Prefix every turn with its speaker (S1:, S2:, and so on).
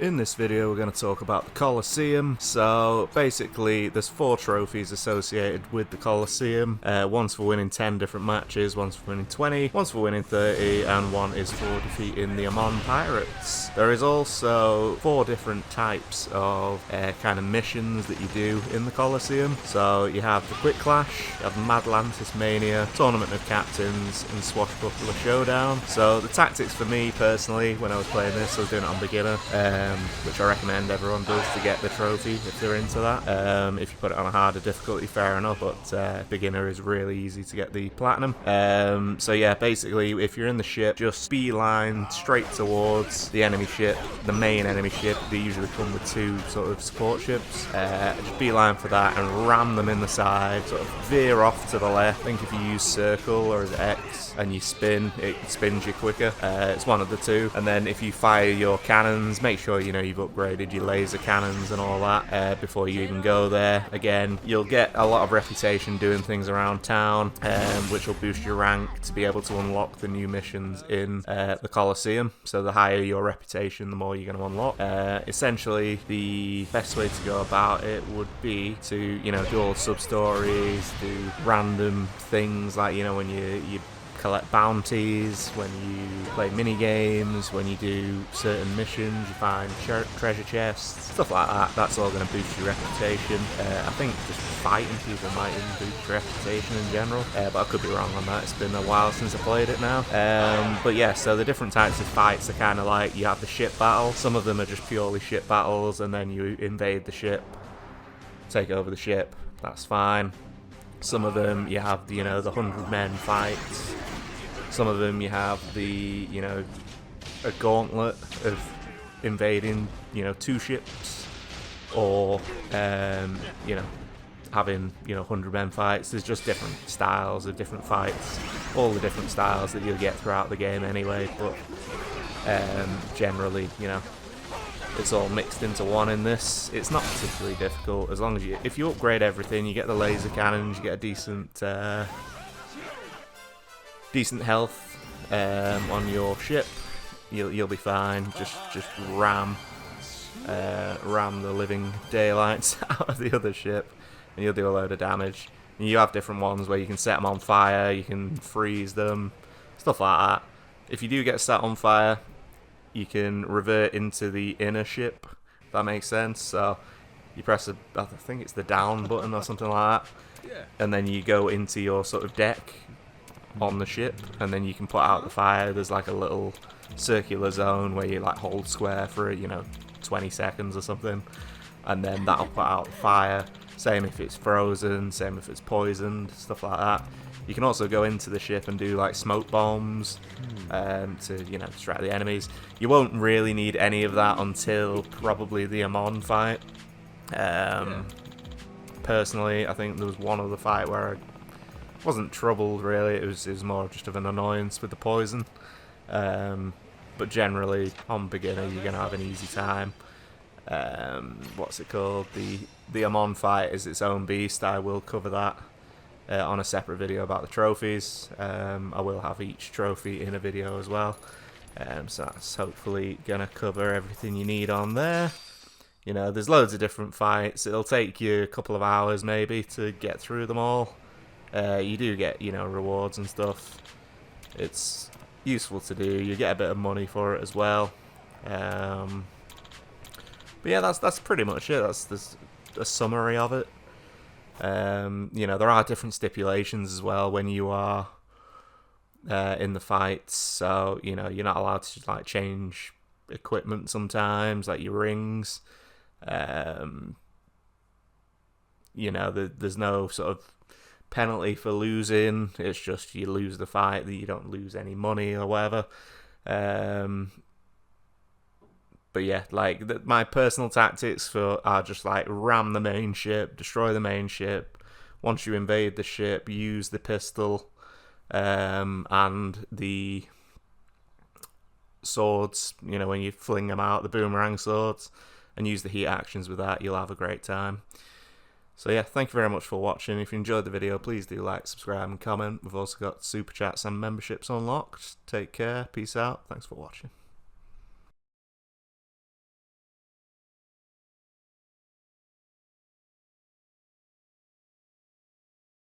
S1: In this video we're going to talk about the Coliseum. So basically there's 4 trophies associated with the Coliseum. One's for winning 10 different matches, one's for winning 20, one's for winning 30, and one is for defeating the Amon Pirates. There is also 4 different types of kind of missions that you do in the Coliseum. So you have the Quick Clash, you have Madlantis Mania, Tournament of Captains, and Swashbuckler Showdown. So the tactics for me personally, when I was playing this, I was doing it on beginner. Which I recommend everyone does to get the trophy if they're into that. If you put it on a harder difficulty, fair enough, but beginner is really easy to get the platinum. So yeah, basically if you're in the ship, just beeline straight towards the enemy ship, the main enemy ship. They usually come with 2 sort of support ships. Just beeline for that and ram them in the side, sort of veer off to the left. I think if you use circle or X and you spin, it spins you quicker. It's one of the 2. And then if you fire your cannons, make sure you know you've upgraded your laser cannons and all that before you even go there. Again, you'll get a lot of reputation doing things around town, which will boost your rank to be able to unlock the new missions in the Coliseum. So the higher your reputation, the more you're going to unlock. Essentially, the best way to go about it would be to, you know, do all sub-stories, do random things like, you know, when you collect bounties, when you play mini games, when you do certain missions, you find treasure chests, stuff like that. That's all going to boost your reputation. I think just fighting people might even boost your reputation in general, but I could be wrong on that. It's been a while since I played it now. But yeah, so the different types of fights are kind of like, you have the ship battle. Some of them are just purely ship battles, and then you invade the ship, take over the ship. That's fine. Some of them you have the, you know, the 100 men fights. Some of them you have the, you know, a gauntlet of invading, you know, 2 ships, or you know, having, you know, 100 men fights. There's just different styles of different fights, all the different styles that you'll get throughout the game anyway. But generally, you know, it's all mixed into one in this. It's not particularly difficult as long as if you upgrade everything, you get the laser cannons, you get a decent health on your ship. You'll be fine. Just ram the living daylights out of the other ship, and you'll do a load of damage. And you have different ones where you can set them on fire, you can freeze them, stuff like that. If you do get set on fire, you can revert into the inner ship, if that makes sense. So you press I think it's the down button or something like that, and then you go into your sort of deck on the ship, and then you can put out the fire. There's like a little circular zone where you like hold square for, you know, 20 seconds or something, and then that'll put out the fire. Same if it's frozen, same if it's poisoned, stuff like that. You can also go into the ship and do like smoke bombs to, you know, distract the enemies. You won't really need any of that until probably the Amon fight. Personally, I think there was one other fight where I wasn't troubled really. It was more just of an annoyance with the poison. But generally, on beginner, you're gonna have an easy time. What's it called? The Amon fight is its own beast. I will cover that on a separate video about the trophies. I will have each trophy in a video as well. So that's hopefully gonna cover everything you need on there. You know, there's loads of different fights. It'll take you a couple of hours maybe to get through them all. You do get, you know, rewards and stuff. It's useful to do. You get a bit of money for it as well. But yeah, that's pretty much it. That's a summary of it. You know, there are different stipulations as well when you are in the fights. So, you know, you're not allowed to like change equipment sometimes, like your rings. You know, there's no sort of penalty for losing. It's just you lose the fight, that you don't lose any money or whatever. But yeah, like my personal tactics are just like ram the main ship, destroy the main ship. Once you invade the ship, use the pistol and the swords, you know, when you fling them out, the boomerang swords, and use the heat actions with that. You'll have a great time. So yeah, thank you very much for watching. If you enjoyed the video, please do like, subscribe and comment. We've also got super chats and memberships unlocked. Take care, peace out, thanks for watching.